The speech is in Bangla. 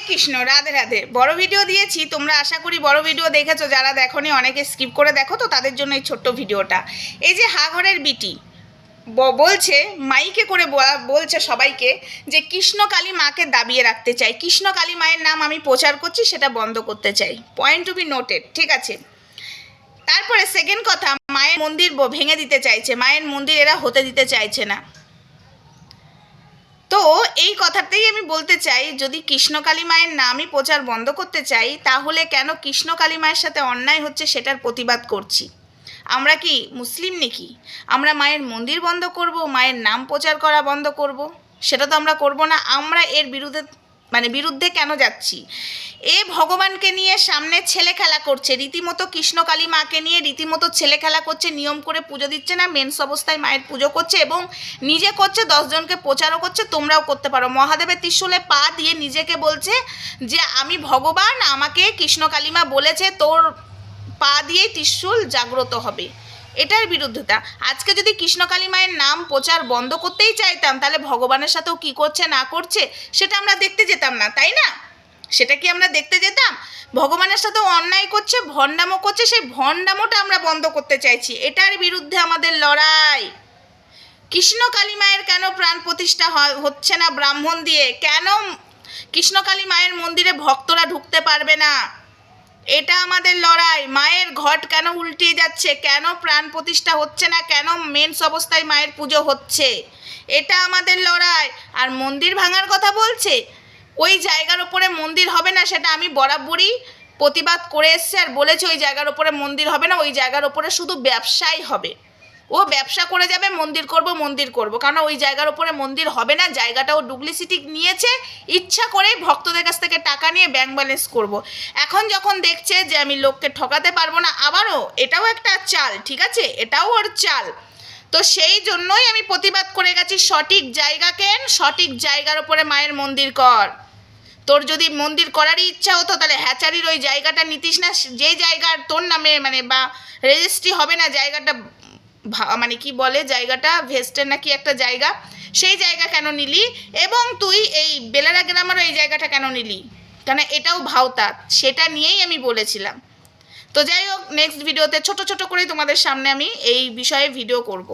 কৃষ্ণ, রাধে রাধে। বড় ভিডিও দিয়েছি, তোমরা আশা করি বড় ভিডিও দেখেছো। যারা দেখোনি অনেকে স্কিপ করে দেখো, তো তাদের জন্য এই ছোট্ট ভিডিওটা। এই যে হাঘরের বিটি বলছে, মাইকে করে বলছে সবাইকে যে কৃষ্ণকালী মাকে দাবিয়ে রাখতে চাই, কৃষ্ণকালী মায়ের নাম আমি প্রচার করছি, সেটা বন্ধ করতে চাই। পয়েন্ট টু বি নোটেড, ঠিক আছে। তারপরে সেকেন্ড কথা, মায়ের মন্দির ভেঙে দিতে চাইছে, মায়ের মন্দির এরা হতে দিতে চাইছে না। তো এই কথাটাই আমি বলতে চাই, যদি কৃষ্ণকালী মায়ের নামই প্রচার বন্ধ করতে চাই, তাহলে কেন কৃষ্ণকালী মায়ের সাথে অন্যায় হচ্ছে সেটার প্রতিবাদ করছি। আমরা কি মুসলিম নাকি? আমরা মায়ের মন্দির বন্ধ করব, মায়ের নাম প্রচার করা বন্ধ করব? সেটা তো আমরা করব না। আমরা এর বিরুদ্ধে কেন যাচ্ছি? এ ভগবানকে নিয়ে সামনে ছেলে খেলা করছে, রীতিমতো কৃষ্ণকালী মাকে নিয়ে রীতিমতো ছেলে খেলা করছে, নিয়ম করে পুজো দিচ্ছে না, মেন্স অবস্থায় মায়ের পুজো করছে এবং নিজে করছে, 10 জনকে প্রচারও করছে। তোমরাও করতে পারো। মহাদেবের ত্রিশূলে পা দিয়ে নিজেকে বলছে যে আমি ভগবান, আমাকে কৃষ্ণকালী মা বলেছে তোর পা দিয়ে ত্রিশূল জাগ্রত হবে। এটার বিরুদ্ধতা। আজকে যদি কৃষ্ণকালী মায়ের নাম প্রচার বন্ধ করতেই চাইতাম, তাহলে ভগবানের সাথেও কি করছে না করছে সেটা আমরা দেখতে যেতাম না, তাই না? সেটা কি আমরা দেখতে যেতাম? ভগবানের সাথেও অন্যায় করছে, ভণ্ডামো করছে, সেই ভণ্ডামোটা আমরা বন্ধ করতে চাইছি। এটার বিরুদ্ধে আমাদের লড়াই। কৃষ্ণকালী মায়ের কেন প্রাণ প্রতিষ্ঠা হচ্ছে না ব্রাহ্মণ দিয়ে? কেন কৃষ্ণকালী মায়ের মন্দিরে ভক্তরা ঢুকতে পারবে না? এটা আমাদের লড়াই। মায়ের ঘট কেন উল্টিয়ে যাচ্ছে? কেন প্রাণ প্রতিষ্ঠা হচ্ছে না? কেন মেন্স অবস্থায় মায়ের পুজো হচ্ছে? এটা আমাদের লড়াই। আর মন্দির ভাঙার কথা বলছে, ওই জায়গার ওপরে মন্দির হবে না, সেটা আমি বরাবরই প্রতিবাদ করে এসছি আর বলেছি ওই জায়গার ওপরে মন্দির হবে না, ওই জায়গার ওপরে শুধু ব্যবসাই হবে। ও ব্যবসা করে যাবে, মন্দির করব, কারণ ওই জায়গার ওপরে মন্দির হবে না। জায়গাটাও ডুপ্লিসিটি নিয়েছে, ইচ্ছা করেই ভক্তদের কাছ থেকে টাকা নিয়ে ব্যাংক ব্যালেন্স করব। এখন যখন দেখছে যে আমি লোককে ঠকাতে পারবো না, আবারও এটাও একটা চাল, ঠিক আছে, এটাও ওর চাল। তো সেই জন্যই আমি প্রতিবাদ করে গেছি, সঠিক জায়গা কেন, সঠিক জায়গার ওপরে মায়ের মন্দির কর। তোর যদি মন্দির করারই ইচ্ছা হতো, তাহলে হ্যাচারির ওই জায়গাটা নিতিস না, যে জায়গার তোর নামে বা রেজিস্ট্রি হবে না, জায়গাটা কি বলে, জায়গাটা ভেস্টের নাকি একটা জায়গা, সেই জায়গা কেন নিলি? এবং তুই এই বেলারা গ্রামের এই জায়গাটা কেন নিলি? কেন এটাও ভাওতা, সেটা নিয়েই আমি বলেছিলাম। তো যাই হোক, নেক্সট ভিডিওতে ছোট ছোট করেই তোমাদের সামনে আমি এই বিষয়ে ভিডিও করব।